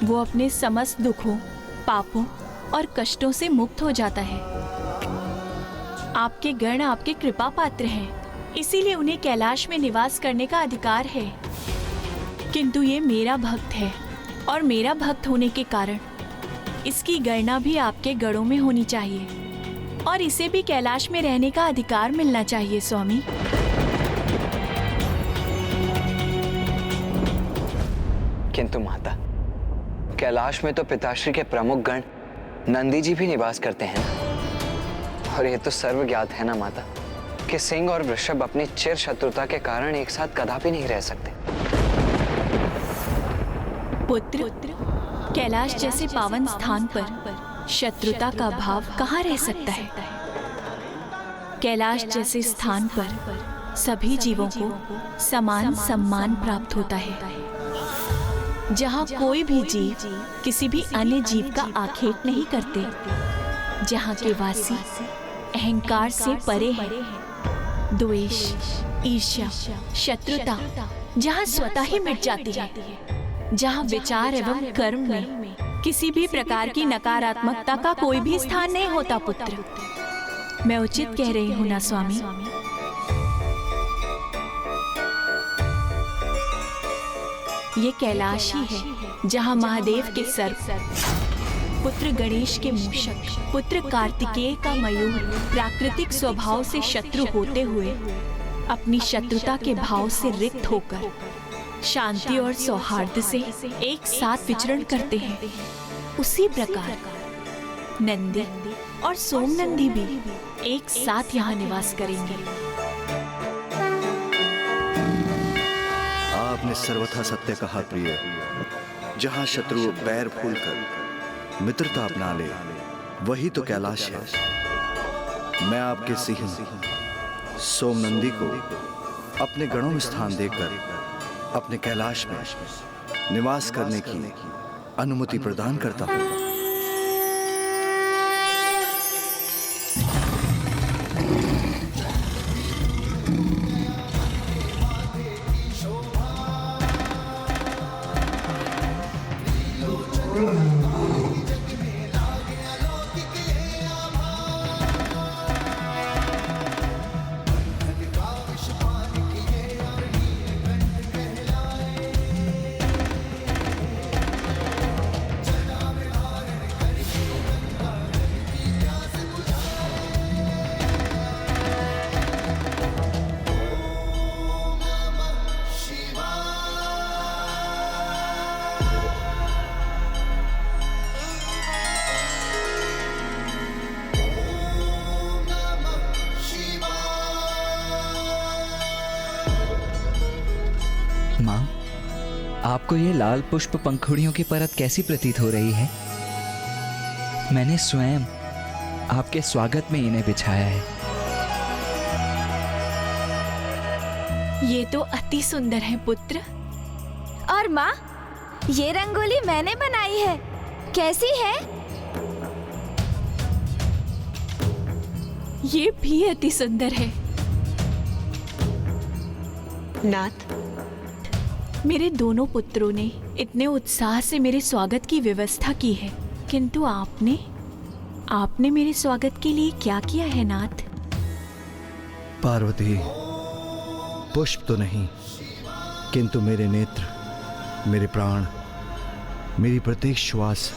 वो अपने समस्त दुखों, पापों और कष्टों से मुक्त हो जाता है। आपके गण आपके कृपा पात्र हैं, इसीलिए उन्हें कैलाश में निवास करने का अधिकार है। किंतु ये मेरा भक्त है और मेरा भक्त होने के कारण इसकी गणना भी आपके गणों में होनी चाहिए और इसे भी कैलाश में रहने का अधिकार मिलना चाहिए स्वामी। किंतु माता, कैलाश में तो पिताश्री के प्रमुख गण नंदी जी भी निवास करते हैं ना। और ये तो सर्वज्ञात है ना माता कि सिंह और वृषभ अपनी चिर शत्रुता के कारण एक साथ कदापि नहीं रह सकते। पुत्र, कैलाश जैसे पावन स्थान पर शत्रुता का भाव कहाँ रह सकता है? कैलाश जैसे स्थान पर सभी जीवों को समान सम्मान प्राप्त होता है, जहाँ कोई भी जीव किसी भी अन्य जीव का आक्षेप नहीं करते, जहाँ के वासी अहंकार से परे हैं, द्वेष, ईर्ष्या, शत्रुता जहाँ स्वतः ही मिट जाती है, जहाँ विचार एवं कर्म में किसी भी प्रकार की नकारात्मकता का कोई भी स्थान नहीं होता। पुत्र, मैं उचित कह रही हूँ ना स्वामी? ये कैलाश ही है जहाँ महादेव के सर्प, पुत्र गणेश के मूषक, पुत्र कार्तिकेय का मयूर प्राकृतिक स्वभाव से शत्रु होते हुए अपनी शत्रुता के भाव से रिक्त होकर शांति और सौहार्द से एक साथ विचरण करते हैं। उसी प्रकार नंदी और सोमनंदी भी एक साथ यहाँ निवास करेंगे। आपने सर्वथा सत्य कहा प्रिय। जहाँ शत्रु पैर फूलकर मित्रता अपना ले, वही तो कैलाश है। मैं आपके सिंह सोमनंदी को अपने गणों में स्थान देकर अपने कैलाश में निवास करने की अनुमति प्रदान करता हूँ। माँ, आपको ये लाल पुष्प पंखुड़ियों की परत कैसी प्रतीत हो रही है? मैंने स्वयं आपके स्वागत में इन्हें बिछाया है। ये तो अति सुंदर है पुत्र। और माँ, ये रंगोली मैंने बनाई है, कैसी है? ये भी अति सुंदर है। नाथ, मेरे दोनों पुत्रों ने इतने उत्साह से मेरे स्वागत की व्यवस्था की है, किंतु आपने मेरे स्वागत के लिए क्या किया है नाथ? पार्वती, पुष्प तो नहीं, किंतु मेरे नेत्र, मेरे प्राण, मेरी प्रत्येक श्वास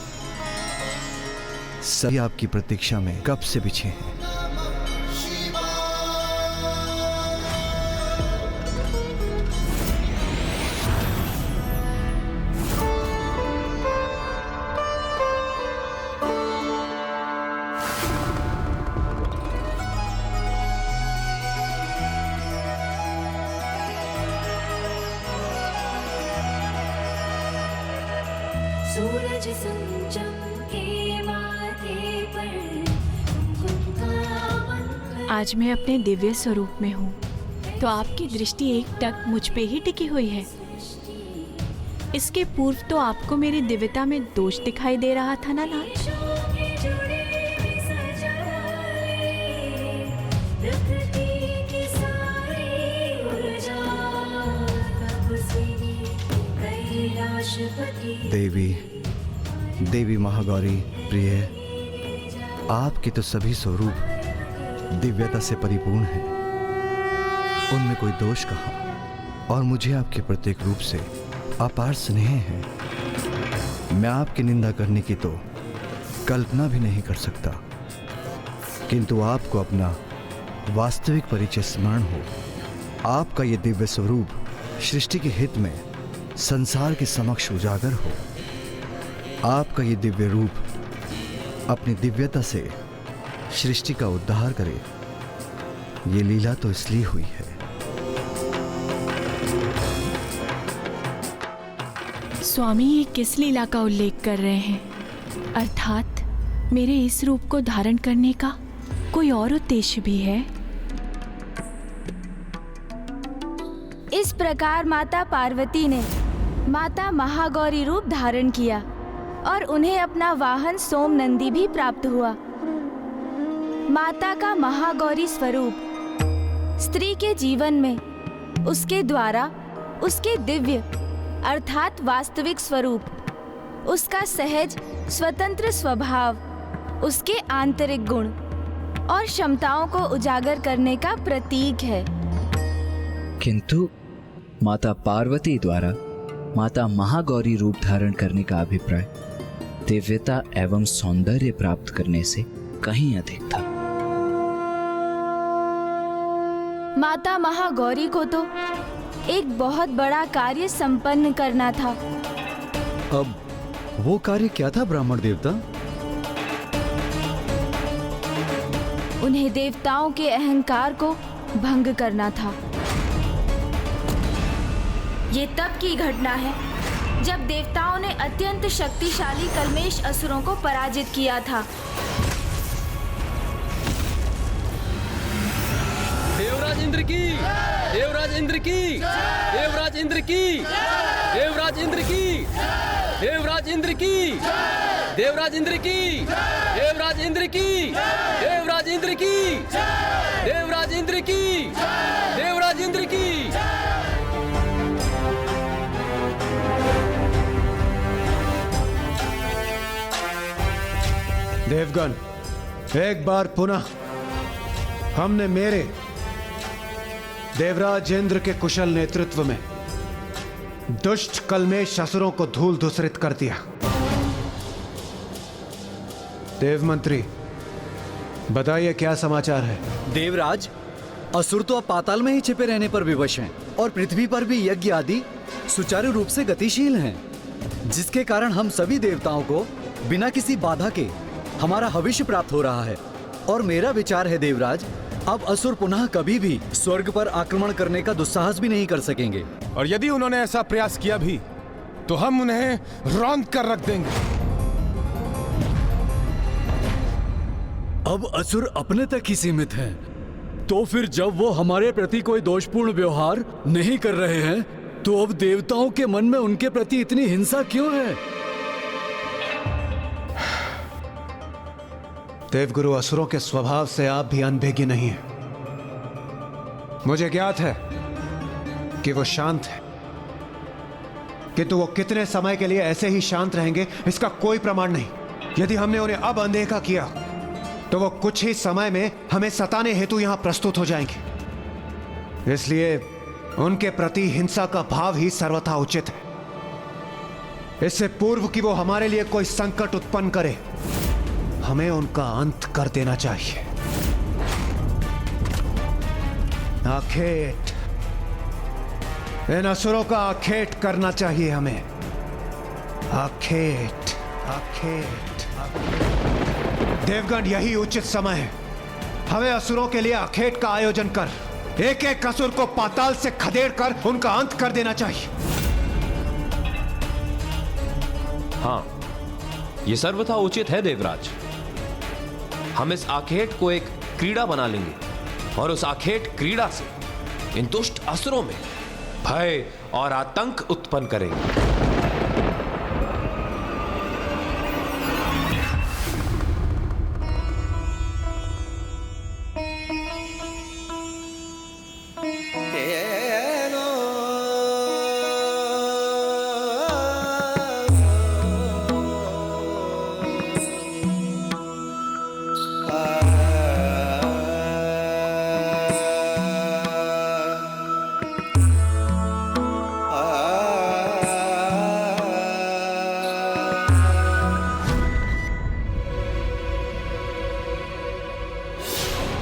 सभी आपकी प्रतीक्षा में कब से बिछे हैं। सूरज चमके माथे पर कुमकुम। आज मैं अपने दिव्य स्वरूप में हूँ, तो आपकी दृष्टि एक टक मुझ पे ही टिकी हुई है। इसके पूर्व तो आपको मेरी दिव्यता में दोष दिखाई दे रहा था ना नाथ? देवी, देवी महागौरी प्रिय, आपके तो सभी स्वरूप दिव्यता से परिपूर्ण हैं। उनमें कोई दोष कहाँ, और मुझे आपके प्रत्येक रूप से अपार स्नेह है। मैं आपकी निंदा करने की तो कल्पना भी नहीं कर सकता, किंतु आपको अपना वास्तविक परिचय स्मरण हो। आपका ये दिव्य स्वरूप सृष्टि के हित में संसार के समक्ष उजागर हो। आपका ये दिव्य रूप अपनी दिव्यता से सृष्टि का उद्धार करे। ये लीला तो इसलिए हुई है। स्वामी, ये किस लीला का उल्लेख कर रहे हैं? अर्थात मेरे इस रूप को धारण करने का कोई और उद्देश्य भी है? इस प्रकार माता पार्वती ने माता महागौरी रूप धारण किया और उन्हें अपना वाहन सोमनंदी भी प्राप्त हुआ। माता का महागौरी स्वरूप स्त्री के जीवन में उसके द्वारा उसके दिव्य अर्थात वास्तविक स्वरूप, उसका सहज स्वतंत्र स्वभाव, उसके आंतरिक गुण और क्षमताओं को उजागर करने का प्रतीक है। किंतु माता पार्वती द्वारा माता महागौरी रूप धारण करने का अभिप्राय दिव्यता एवं सौंदर्य प्राप्त करने से कहीं अधिक था। माता महागौरी को तो एक बहुत बड़ा कार्य संपन्न करना था। अब वो कार्य क्या था ब्राह्मण देवता? उन्हें देवताओं के अहंकार को भंग करना था। ये तब की घटना है जब देवताओं ने अत्यंत शक्तिशाली कल्मेश असुरों को पराजित किया था। देवराज इंद्र की, देवराज इंद्र की, देवराज इंद्र की, देवराज इंद्र की, देवराज इंद्र की, देवराज इंद्र की, देवराज इंद्र की, देवराज इंद्र की, देवराज इंद्र की, देवराज इंद्र की। देवगण, एक बार पुनः हमने मेरे देवराज इंद्र के कुशल नेतृत्व में दुष्ट कल्मेश असुरों को धूल धूसरित कर दिया। देव मंत्री, बताइए क्या समाचार है? देवराज, असुर तो अब पाताल में ही छिपे रहने पर विवश हैं और पृथ्वी पर भी यज्ञ आदि सुचारू रूप से गतिशील हैं, जिसके कारण हम सभी देवताओं को बिना किसी बाधा के हमारा भविष्य प्राप्त हो रहा है। और मेरा विचार है देवराज, अब असुर पुनः कभी भी स्वर्ग पर आक्रमण करने का दुस्साहस भी नहीं कर सकेंगे। और यदि उन्होंने ऐसा प्रयास किया भी तो हम उन्हें रौंद कर रख देंगे। अब असुर अपने तक ही सीमित हैं, तो फिर जब वो हमारे प्रति कोई दोषपूर्ण व्यवहार नहीं कर रहे हैं, तो अब देवताओं के मन में उनके प्रति इतनी हिंसा क्यों है? देवगुरु, असुरों के स्वभाव से आप भी अनभिज्ञ नहीं हैं। मुझे ज्ञात है कि वो शांत है, किंतु वो कितने समय के लिए ऐसे ही शांत रहेंगे इसका कोई प्रमाण नहीं। यदि हमने उन्हें अब अनदेखा किया तो वो कुछ ही समय में हमें सताने हेतु यहां प्रस्तुत हो जाएंगे। इसलिए उनके प्रति हिंसा का भाव ही सर्वथा उचित है। इससे पूर्व कि वो हमारे लिए कोई संकट उत्पन्न करे, हमें उनका अंत कर देना चाहिए। आखेट, इन असुरों का आखेट करना चाहिए हमें। आखेट, आखेट, आखेट। देवगण, यही उचित समय है। हमें असुरों के लिए आखेट का आयोजन कर एक एक असुर को पाताल से खदेड़ कर उनका अंत कर देना चाहिए। हाँ, ये सर्वथा उचित है देवराज। हम इस आखेट को एक क्रीड़ा बना लेंगे और उस आखेट क्रीड़ा से इन दुष्ट असुरों में भय और आतंक उत्पन्न करेंगे।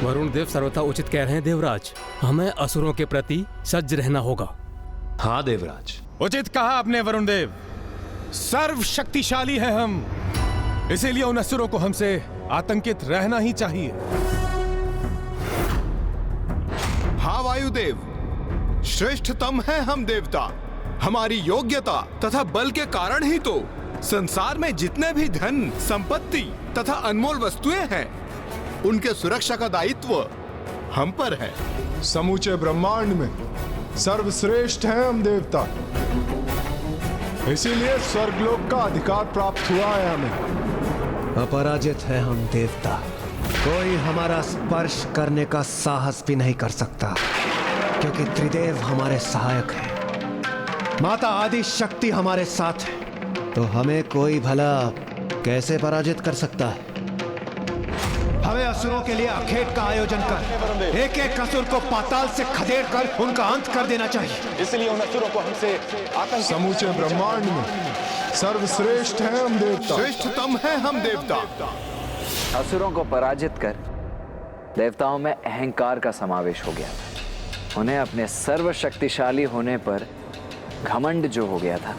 वरुण देव सर्वथा उचित कह रहे हैं देवराज। हमें असुरों के प्रति सज्ज रहना होगा। हाँ देवराज, उचित कहा आपने वरुण देव। सर्व शक्तिशाली है हम, इसीलिए उन असुरों को हमसे आतंकित रहना ही चाहिए। हाँ वायुदेव, श्रेष्ठतम है हम देवता। हमारी योग्यता तथा बल के कारण ही तो संसार में जितने भी धन, संपत्ति तथा अनमोल वस्तुएं हैं, उनके सुरक्षा का दायित्व हम पर है। समूचे ब्रह्मांड में सर्वश्रेष्ठ है हम देवता, इसीलिए स्वर्गलोक का अधिकार प्राप्त हुआ है हमें। अपराजित है हम देवता, कोई हमारा स्पर्श करने का साहस भी नहीं कर सकता, क्योंकि त्रिदेव हमारे सहायक हैं। माता आदि शक्ति हमारे साथ है, तो हमें कोई भला कैसे पराजित कर सकता है? हमें असुरों के लिए अखेट का आयोजन कर एक एक असुर को पाताल से खदेड़ कर उनका अंत कर देना चाहिए। इसलिए उन असुरों को हमसे आतंक। समूचे ब्रह्मांड में सर्वश्रेष्ठ है हम देवता, श्रेष्ठतम है हम देवता। असुरों को पराजित कर देवताओं में अहंकार का समावेश हो गया था। उन्हें अपने सर्वशक्तिशाली होने पर घमंड जो हो गया था।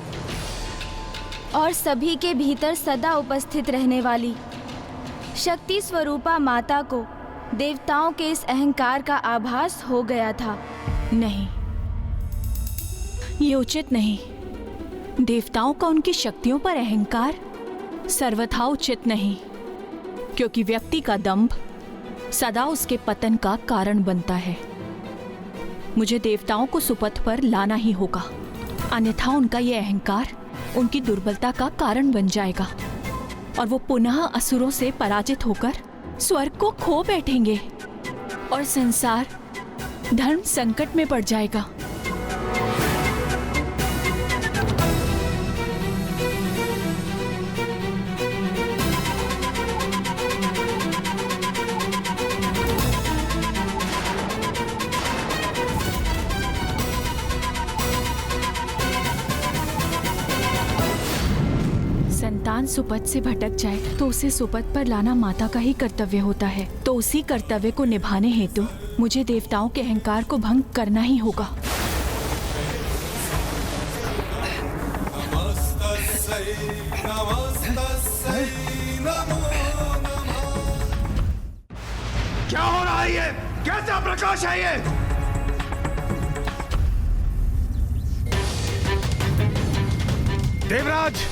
और सभी के भीतर सदा उपस्थित रहने वाली शक्ति स्वरूपा माता को देवताओं के इस अहंकार का आभास हो गया था। नहीं, ये उचित नहीं। देवताओं का उनकी शक्तियों पर अहंकार सर्वथा उचित नहीं, क्योंकि व्यक्ति का दंभ सदा उसके पतन का कारण बनता है। मुझे देवताओं को सुपथ पर लाना ही होगा, अन्यथा उनका ये अहंकार उनकी दुर्बलता का कारण बन जाएगा और वो पुनः असुरों से पराजित होकर स्वर्ग को खो बैठेंगे और संसार धर्म संकट में पड़ जाएगा। संतान सुपथ से भटक जाए तो उसे सुपथ पर लाना माता का ही कर्तव्य होता है। तो उसी कर्तव्य को निभाने हेतु मुझे देवताओं के अहंकार को भंग करना ही होगा। क्या हो रहा है ये? कैसा प्रकाश है ये? देवराज,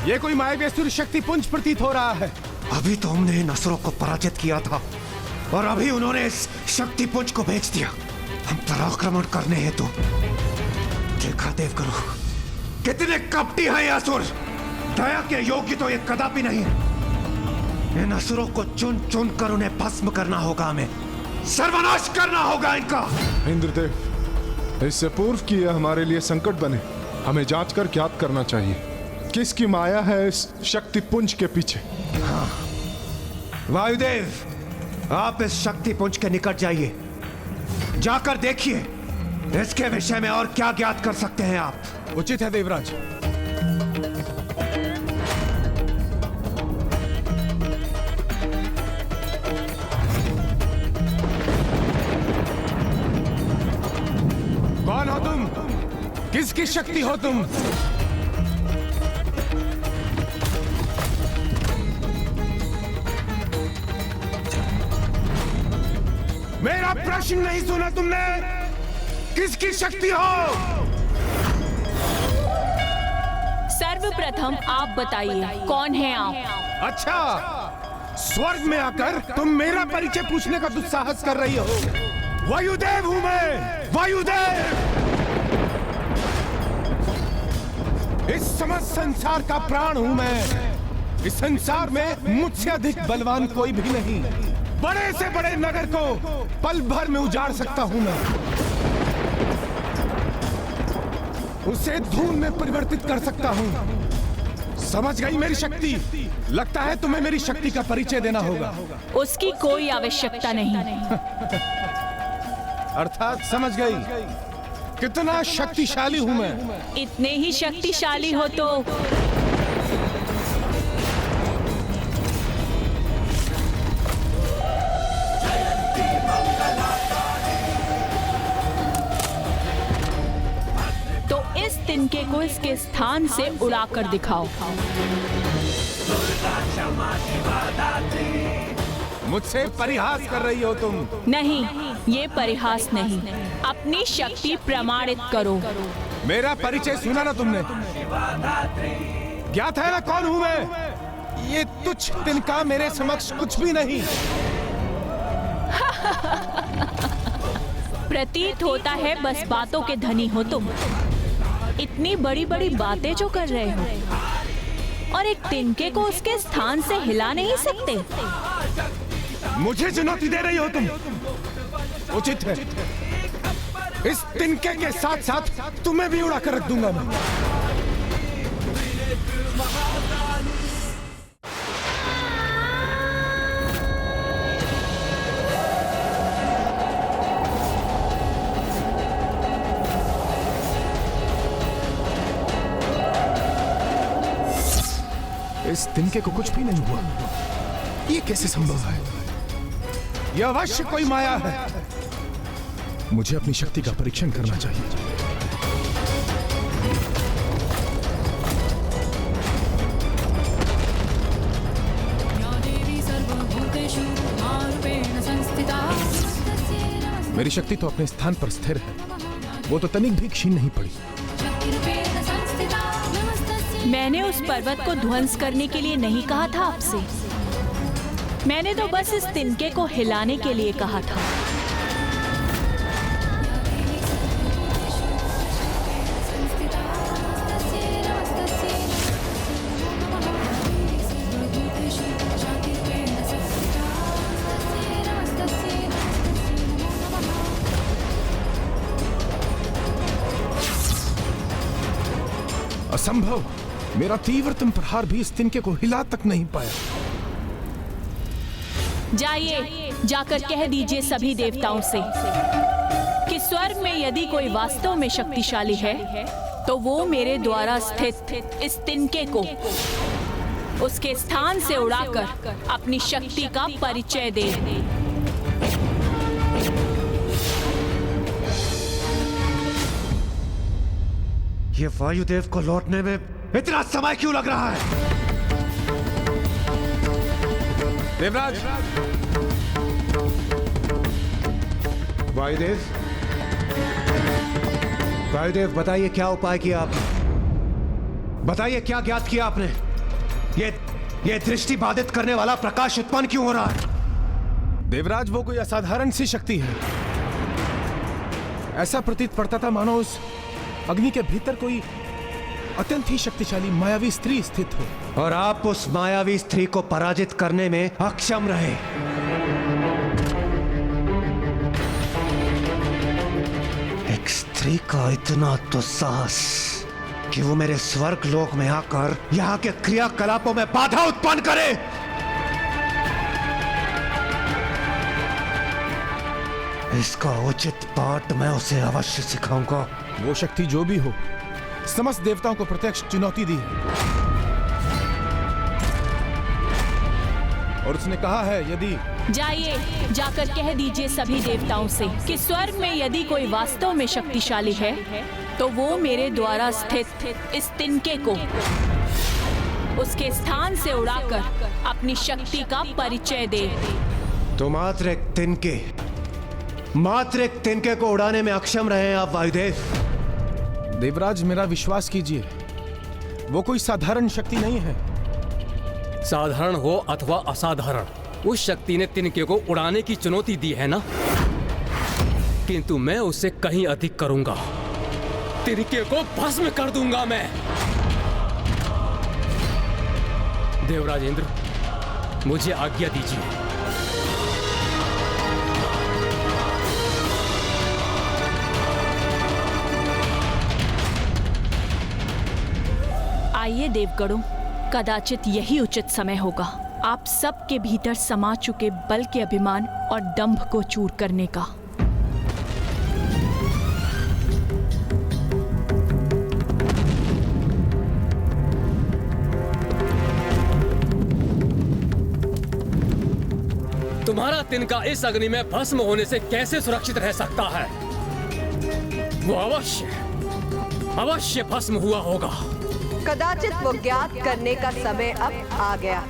ये कोई मायावी असुर शक्ति पुंज प्रतीत हो रहा है। अभी तो हमने इन असुरों को पराजित किया था और अभी उन्होंने इस शक्ति पुंज को बेच दिया हम पर आक्रमण करने हेतु। देखा देवगुरु, कितने कपटी हैं ये असुर। दया के योग्य तो ये कदापि नहीं। इन असुरों को चुन चुन कर उन्हें भस्म करना होगा, हमें सर्वनाश करना होगा इनका। इंद्रदेव, इससे पूर्व कि यह हमारे लिए संकट बने, हमें जांच कर ज्ञात करना चाहिए किसकी माया है इस शक्ति पुंज के पीछे। हाँ। वायुदेव, आप इस शक्ति पुंज के निकट जाइए, जाकर देखिए इसके विषय में और क्या ज्ञात कर सकते हैं आप। उचित है देवराज। कौन हो तुम? किसकी शक्ति हो तुम? मेरा प्रश्न नहीं सुना तुमने? किसकी शक्ति हो? सर्वप्रथम आप बताइए, कौन है आप? अच्छा, स्वर्ग में आकर तुम मेरा परिचय पूछने का दुस्साहस कर रही हो। वायुदेव हूं मैं, वायुदेव। इस समस्त संसार का प्राण हूं मैं। इस संसार में मुझसे अधिक बलवान कोई भी नहीं। बड़े से बड़े नगर को पल भर में उजाड़ सकता हूं मैं, उसे धूल में परिवर्तित कर सकता हूं। समझ गई मेरी शक्ति? लगता है तुम्हें मेरी शक्ति का परिचय देना होगा। उसकी कोई आवश्यकता नहीं। अर्थात समझ गई कितना शक्तिशाली हूं मैं। इतने ही शक्तिशाली हो तो तिनके को इसके स्थान से उड़ाकर दिखाओ। मुझसे परिहास कर रही हो तुम? नहीं, ये परिहास नहीं, अपनी शक्ति प्रमाणित करो। मेरा परिचय सुना ना तुमने? ज्ञात है ना कौन हूं मैं? ये तुच्छ तिनका मेरे समक्ष कुछ भी नहीं। प्रतीत होता है बस बातों के धनी हो तुम। इतनी बड़ी बड़ी बातें जो कर रहे हो और एक तिनके को उसके स्थान से हिला नहीं सकते। मुझे चुनौती दे रही हो तुम? उचित है, इस तिनके के साथ साथ तुम्हें भी उड़ा कर रख दूंगा मैं। इस तिनके को कुछ भी नहीं हुआ। ये कैसे संभव है? यह अवश्य कोई माया है। मुझे अपनी शक्ति का परीक्षण करना चाहिए। मेरी शक्ति तो अपने स्थान पर स्थिर है, वो तो तनिक भी क्षीण नहीं पड़ी। मैंने उस पर्वत को ध्वंस करने के लिए नहीं कहा था आपसे, मैंने तो बस इस तिनके को हिलाने के लिए कहा था। असंभव! मेरा तीव्रतम प्रहार भी इस तिनके को हिला तक नहीं पाया। जाइए, जाकर कह दीजिए सभी देवताओं से कि स्वर्ग में यदि कोई वास्तव में शक्तिशाली है तो वो मेरे द्वारा स्थित इस तिनके को उसके स्थान से उड़ाकर अपनी शक्ति का परिचय दे। ये वायुदेव को लौटने में इतना समय क्यों लग रहा है? देवराज! वायुदेव, वायुदेव बताइए क्या उपाय किया आपने? बताइए क्या ज्ञात किया आपने? ये दृष्टि बाधित करने वाला प्रकाश उत्पन्न क्यों हो रहा है? देवराज, वो कोई असाधारण सी शक्ति है। ऐसा प्रतीत पड़ता था मानो उस अग्नि के भीतर कोई अत्यंत ही शक्तिशाली मायावी स्त्री स्थित हो, और आप उस मायावी स्त्री को पराजित करने में अक्षम रहे। एक स्त्री का इतना तो साहस कि वो मेरे स्वर्ग लोक में आकर यहाँ के क्रियाकलापों में बाधा उत्पन्न करे। इसका उचित पाठ मैं उसे अवश्य सिखाऊंगा। वो शक्ति जो भी हो, समस्त देवताओं को प्रत्यक्ष चुनौती दी है और उसने कहा है यदि जाइए, जाकर कह दीजिए सभी देवताओं से कि स्वर्ग में यदि कोई वास्तव में शक्तिशाली है तो वो मेरे द्वारा स्थित इस तिनके को उसके स्थान से उड़ाकर अपनी शक्ति का परिचय दे। तो मात्र एक तिनके को उड़ाने में अक्षम रहे हैं आप वायुदेव। देवराज, मेरा विश्वास कीजिए, वो कोई साधारण शक्ति नहीं है। साधारण हो अथवा असाधारण, उस शक्ति ने तिनके को उड़ाने की चुनौती दी है ना, किंतु मैं उससे कहीं अधिक करूंगा। तिनके को भस्म कर दूंगा मैं। देवराज इंद्र, मुझे आज्ञा दीजिए। आइए देवगणों, कदाचित यही उचित समय होगा आप सबके भीतर समा चुके बल के अभिमान और दंभ को चूर करने का। तुम्हारा तिनका इस अग्नि में भस्म होने से कैसे सुरक्षित रह सकता है? वो अवश्य भस्म हुआ होगा। कदाचित वो ज्ञात करने का समय अब आ गया।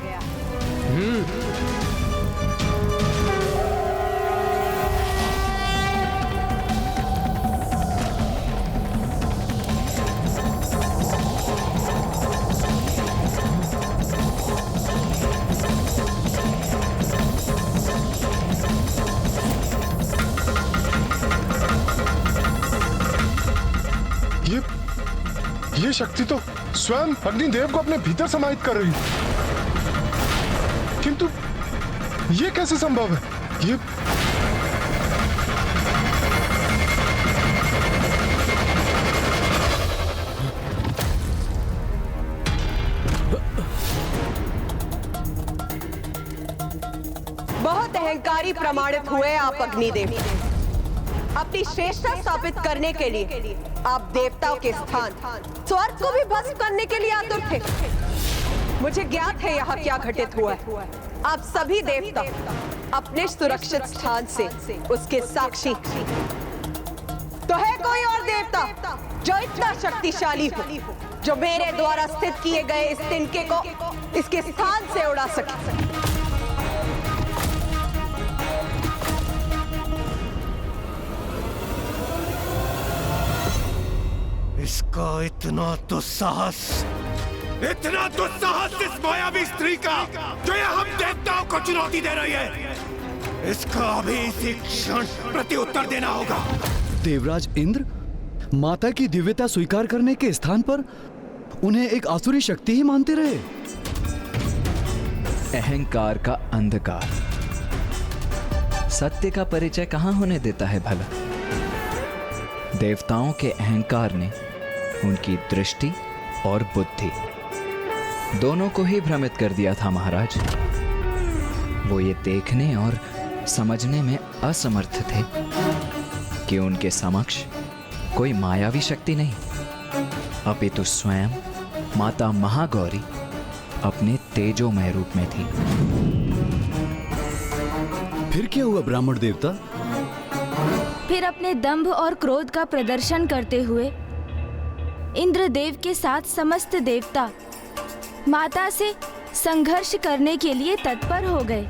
ये शक्ति तो स्वयं अग्निदेव को अपने भीतर समाहित कर रही है, किंतु ये कैसे संभव है? ये बहुत अहंकारी प्रमाणित हुए आप अग्निदेव। अपनी श्रेष्ठता स्थापित करने के लिए आप देवताओं के स्थान स्वर्ग को भी भस्म करने के लिए आतुर थे। मुझे ज्ञात है यहाँ क्या घटित हुआ है। आप सभी देवता अपने सुरक्षित स्थान से उसके साक्षी। तो है कोई और देवता जो इतना शक्तिशाली हो, जो मेरे द्वारा स्थित किए गए इस तिनके को इसके स्थान से उड़ा सके? इसका इतना दुस्साहस इस मायावी स्त्री का जो ये हम देवताओं को चुनौती दे रही है, इसका अभी इसी क्षण प्रत्युत्तर देना होगा। देवराज इंद्र माता की दिव्यता स्वीकार करने के स्थान पर उन्हें एक आसुरी शक्ति ही मानते रहे। अहंकार का अंधकार सत्य का परिचय कहां होने देता है भला। देवताओं के अहंकार ने उनकी दृष्टि और बुद्धि दोनों को ही भ्रमित कर दिया था महाराज। वो ये देखने और समझने में असमर्थ थे कि उनके समक्ष कोई मायावी शक्ति नहीं, अपितु स्वयं माता महागौरी अपने तेजोमय रूप में थी। फिर क्या हुआ ब्राह्मण देवता? फिर अपने दंभ और क्रोध का प्रदर्शन करते हुए इंद्रदेव के साथ समस्त देवता माता से संघर्ष करने के लिए तत्पर हो गए।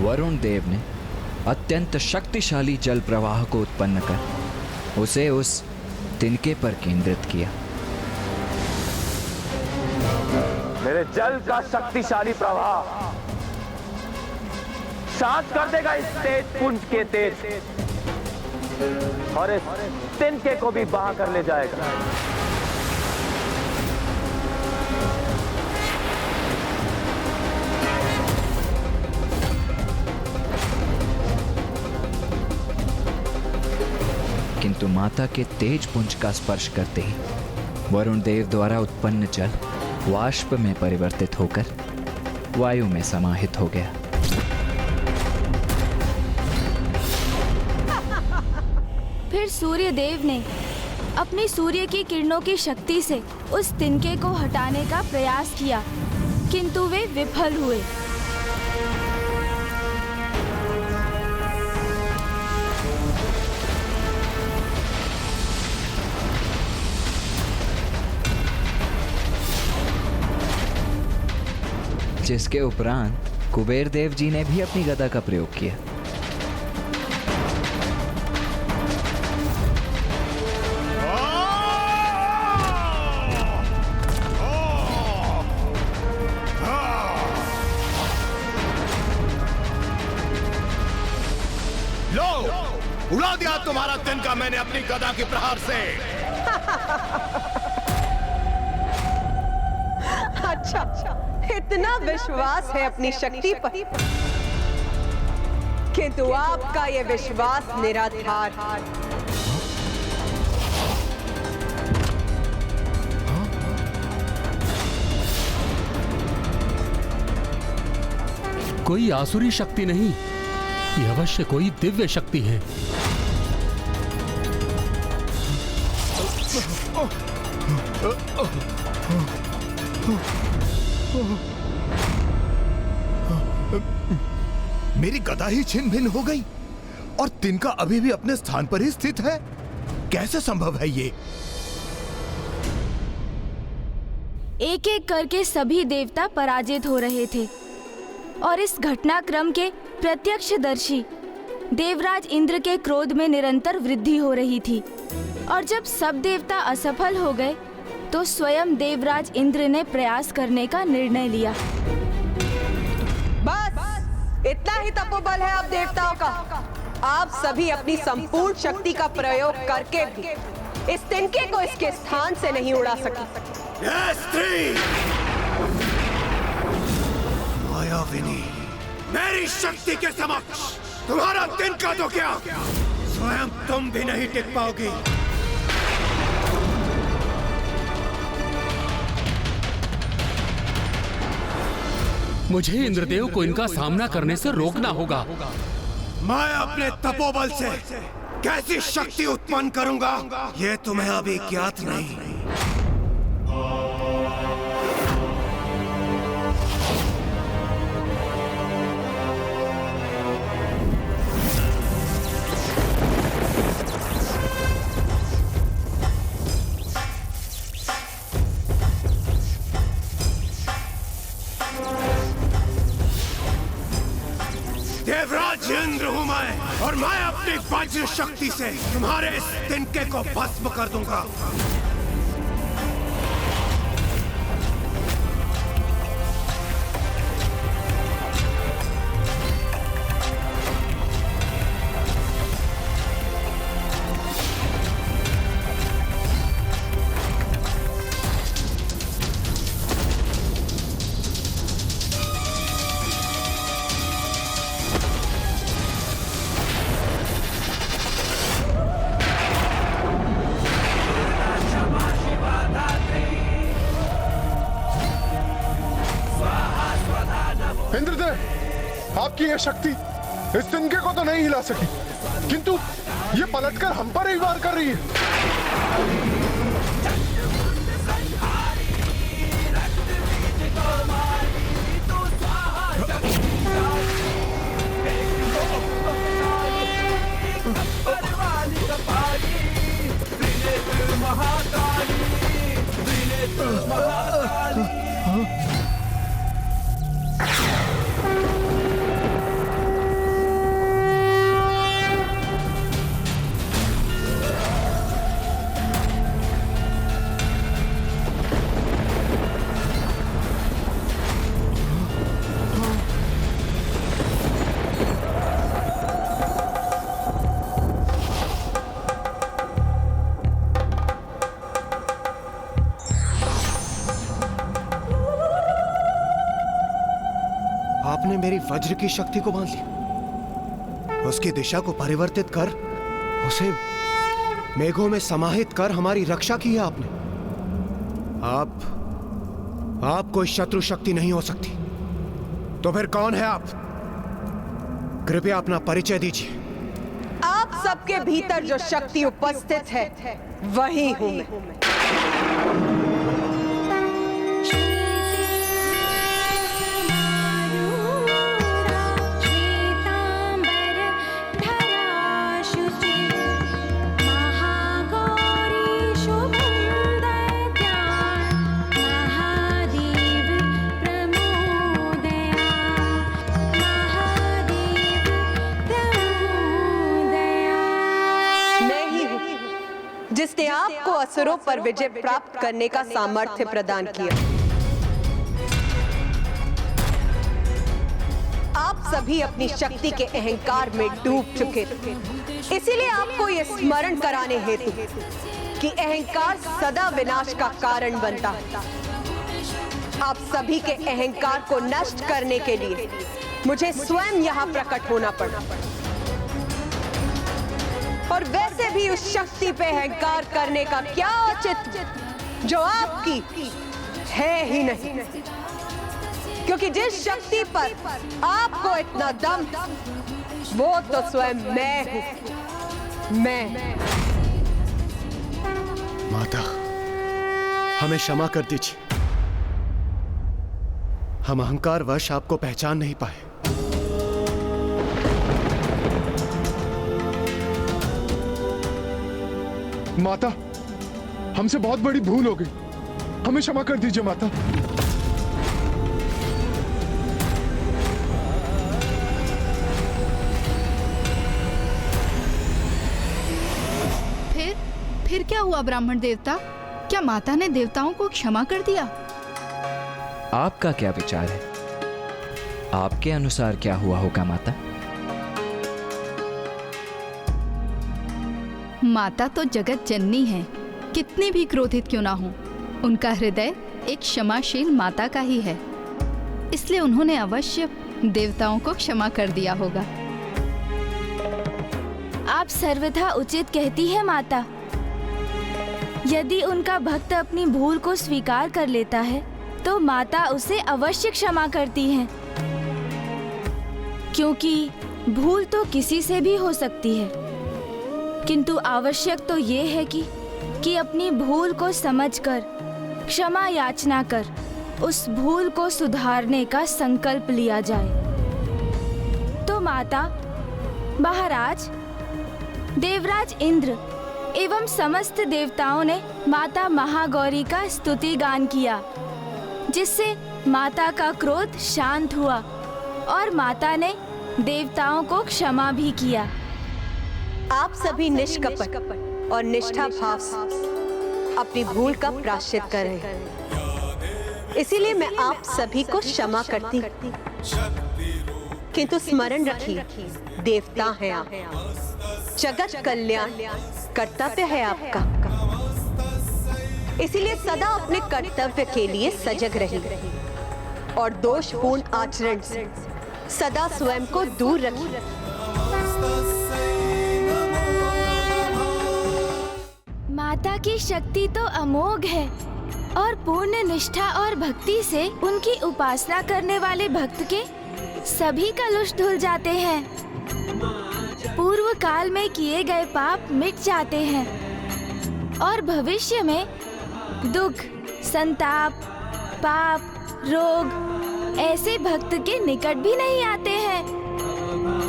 वरुण देव ने अत्यंत शक्तिशाली जल प्रवाह को उत्पन्न कर उसे उस तिनके पर केंद्रित किया। मेरे जल का शक्तिशाली प्रवाह शांत कर देगा इस तेज पुंज के तेज और इस तिनके को भी बहा कर ले जाएगा। किंतु माता के तेज पुंज का स्पर्श करते ही वरुण देव द्वारा उत्पन्न जल वाष्प में परिवर्तित होकर वायु में समाहित हो गया। फिर सूर्य देव ने अपनी सूर्य की किरणों की शक्ति से उस तिनके को हटाने का प्रयास किया, किंतु वे विफल हुए। जिसके उपरांत कुबेर देव जी ने भी अपनी गदा का प्रयोग किया। लो, उड़ा दिया तुम्हारा तिनका मैंने अपनी गदा के प्रहार से। अच्छा, इतना विश्वास है अपनी शक्ति पर, किंतु आपका ये विश्वास निराधार। कोई आसुरी शक्ति नहीं, ये अवश्य कोई दिव्य शक्ति है। मेरी गदा ही छिन्न भिन्न हो गई और तिनका अभी भी अपने स्थान पर ही स्थित है। कैसे संभव है ये? एक एक करके सभी देवता पराजित हो रहे थे और इस घटनाक्रम के प्रत्यक्षदर्शी देवराज इंद्र के क्रोध में निरंतर वृद्धि हो रही थी। और जब सब देवता असफल हो गए तो स्वयं देवराज इंद्र ने प्रयास करने का निर्णय लिया। बस इतना ही तपोबल है आप देवताओं का। आप सभी अपनी संपूर्ण शक्ति का प्रयोग करके भी इस तिनके को इसके स्थान से नहीं उड़ा सकी। मायाविनी, मेरी शक्ति के समक्ष तुम्हारा तिनका तो क्या, स्वयं तुम भी नहीं टिक पाओगी। मुझे इंद्रदेव को इनका सामना करने से रोकना होगा। मैं अपने तपोबल से कैसी शक्ति उत्पन्न करूंगा, ये तुम्हें अभी ज्ञात नहीं। देवराज इंद्र हूं मैं, और मैं अपनी वज्र शक्ति से तुम्हारे इस तिनके को भस्म कर दूंगा। इंद्रदेव, आपकी यह शक्ति इस तिनके को तो नहीं हिला सकी, किंतु ये पलटकर हम पर ही वार कर रही है। आपने मेरी वज्र की शक्ति को बांध लिया, उसकी दिशा को परिवर्तित कर उसे मेघों में समाहित कर हमारी रक्षा की है आपने। आप कोई शत्रु शक्ति नहीं हो सकती, तो फिर कौन है आप? कृपया अपना परिचय दीजिए। आप सबके भीतर जो शक्ति उपस्थित है वही हूं मैं। असुरों पर विजय प्राप्त करने का सामर्थ्य प्रदान किया। आप सभी अपनी शक्ति के अहंकार में डूब चुके थे, इसीलिए आपको यह स्मरण कराने हेतु कि अहंकार सदा विनाश का कारण बनता है। आप सभी के अहंकार को नष्ट करने के लिए मुझे स्वयं यहाँ प्रकट होना पड़ा, और वैसे भी उस शक्ति पे अहंकार करने का क्या औचित्य जो आपकी है ही नहीं, क्योंकि जिस शक्ति पर आपको इतना दम वो तो स्वयं मैं हूं। मैं। माता, हमें क्षमा कर दीजिए, हम अहंकारवश आपको पहचान नहीं पाए। माता, हमसे बहुत बड़ी भूल हो गई, हमें क्षमा कर दीजिए माता। फिर क्या हुआ ब्राह्मण देवता? क्या माता ने देवताओं को क्षमा कर दिया? आपका क्या विचार है? आपके अनुसार क्या हुआ होगा माता? माता तो जगत जननी है, कितनी भी क्रोधित क्यों ना हो, उनका हृदय एक क्षमाशील माता का ही है, इसलिए उन्होंने अवश्य देवताओं को क्षमा कर दिया होगा। आप सर्वथा उचित कहती है माता। यदि उनका भक्त अपनी भूल को स्वीकार कर लेता है तो माता उसे अवश्य क्षमा करती हैं, क्योंकि भूल तो किसी से भी हो सकती है, किंतु आवश्यक तो ये है कि अपनी भूल को समझकर क्षमा याचना कर उस भूल को सुधारने का संकल्प लिया जाए। तो माता, महाराज, देवराज इंद्र एवं समस्त देवताओं ने माता महागौरी का स्तुति गान किया, जिससे माता का क्रोध शांत हुआ और माता ने देवताओं को क्षमा भी किया। आप सभी निष्कपट और निष्ठा भाव से अपनी भूल का प्रायश्चित कर रहे हैं, इसीलिए मैं आप सभी को क्षमा करती हूँ। किंतु स्मरण रखिए, देवता हैं आप, जगत कल्याण कर्तव्य है आपका, इसीलिए सदा अपने कर्तव्य के लिए सजग रहिए और दोषपूर्ण आचरण से सदा स्वयं को दूर रखिए। माता की शक्ति तो अमोघ है और पूर्ण निष्ठा और भक्ति से उनकी उपासना करने वाले भक्त के सभी कलुष धुल जाते हैं। पूर्व काल में किए गए पाप मिट जाते हैं और भविष्य में दुख, संताप, पाप, रोग ऐसे भक्त के निकट भी नहीं आते हैं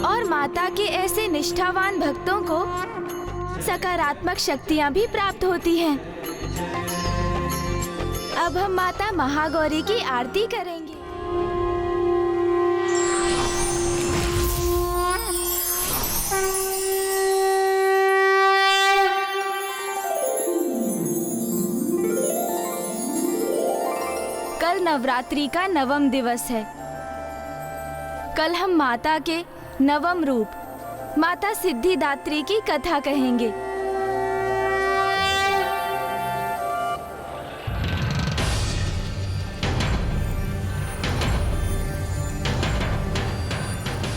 और माता के ऐसे निष्ठावान भक्तों को सकारात्मक शक्तियां भी प्राप्त होती हैं। अब हम माता महागौरी की आरती करेंगे। कल नवरात्रि का 9वां दिवस है। कल हम माता के 9वां रूप माता सिद्धिदात्री की कथा कहेंगे।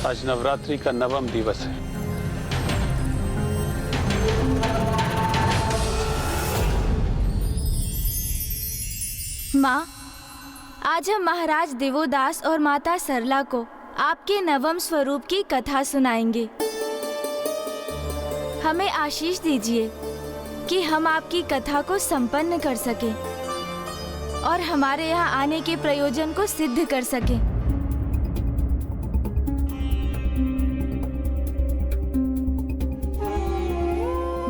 आज नवरात्रि का 9वां दिवस है। माँ, आज हम महाराज देवोदास और माता सरला को आपके 9वें स्वरूप की कथा सुनाएंगे। हमें आशीष दीजिए कि हम आपकी कथा को संपन्न कर सकें और हमारे यहाँ आने के प्रयोजन को सिद्ध कर सकें।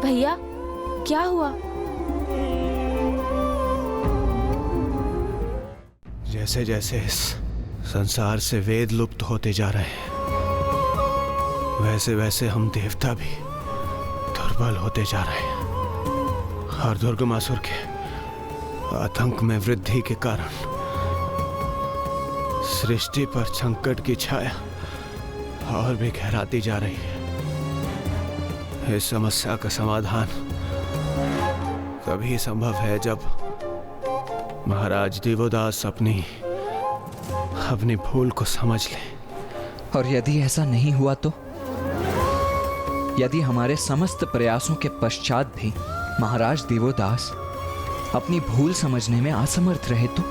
भैया, क्या हुआ? जैसे जैसे इस संसार से वेद लुप्त होते जा रहे हैं, वैसे वैसे हम देवता भी दुर्बल होते जा रहे हैं। और दुर्गमासुर के आतंक में वृद्धि के कारण सृष्टि पर संकट की छाया और भी गहराती जा रही है। इस समस्या का समाधान तभी संभव है जब महाराज देवोदास अपनी भूल को समझ ले। और यदि ऐसा नहीं हुआ तो? यदि हमारे समस्त प्रयासों के पश्चात भी महाराज देवोदास अपनी भूल समझने में असमर्थ रहे तो?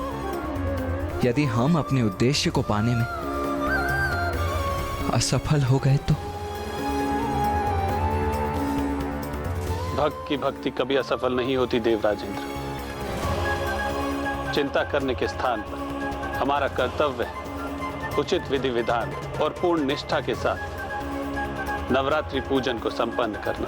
यदि हम अपने उद्देश्य को पाने में असफल हो गए तो? भक्त की भक्ति कभी असफल नहीं होती देवराज इंद्र। चिंता करने के स्थान पर हमारा कर्तव्य है उचित विधि विधान और पूर्ण निष्ठा के साथ नवरात्रि पूजन को संपन्न करना।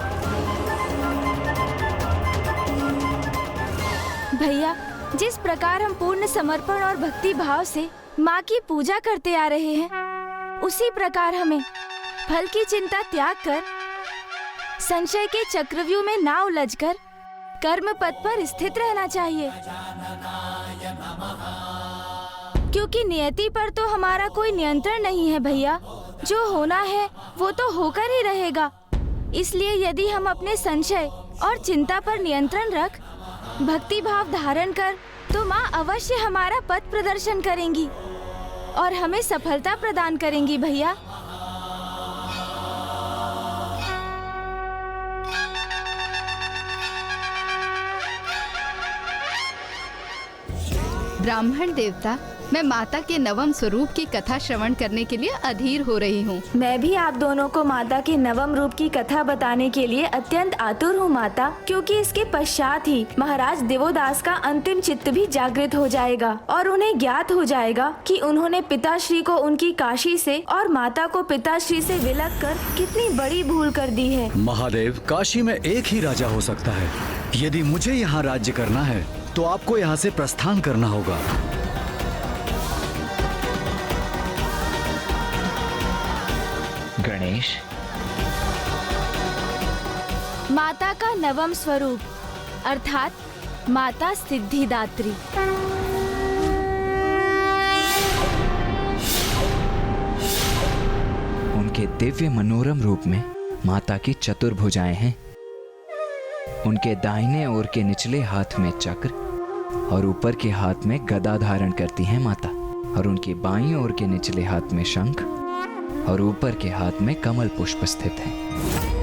भैया, जिस प्रकार हम पूर्ण समर्पण और भक्ति भाव से माँ की पूजा करते आ रहे हैं, उसी प्रकार हमें फल की चिंता त्याग कर संशय के चक्रव्यूह में ना उलझकर कर्म पथ पर स्थित रहना चाहिए। क्योंकि नियति पर तो हमारा कोई नियंत्रण नहीं है भैया। जो होना है वो तो होकर ही रहेगा। इसलिए यदि हम अपने संशय और चिंता पर नियंत्रण रख भक्ति भाव धारण कर तो माँ अवश्य हमारा पथ प्रदर्शन करेंगी और हमें सफलता प्रदान करेंगी भैया। ब्राह्मण देवता, मैं माता के नवम स्वरूप की कथा श्रवण करने के लिए अधीर हो रही हूँ। मैं भी आप दोनों को माता के नवम रूप की कथा बताने के लिए अत्यंत आतुर हूँ माता, क्योंकि इसके पश्चात ही महाराज देवोदास का अंतिम चित्त भी जागृत हो जाएगा और उन्हें ज्ञात हो जाएगा कि उन्होंने पिताश्री को उनकी काशी से और माता को पिताश्री से विलग कर कितनी बड़ी भूल कर दी है। महादेव, काशी में एक ही राजा हो सकता है। यदि मुझे यहाँ राज्य करना है तो आपको यहाँ से प्रस्थान करना होगा। गणेश, माता का नवम स्वरूप अर्थात माता सिद्धिदात्री। उनके दिव्य मनोरम रूप में माता की चतुर्भुजाएं हैं। उनके दाहिने ओर के निचले हाथ में चक्र और ऊपर के हाथ में गदा धारण करती हैं माता, और उनके बाईं ओर के निचले हाथ में शंख और ऊपर के हाथ में कमल पुष्प स्थित है।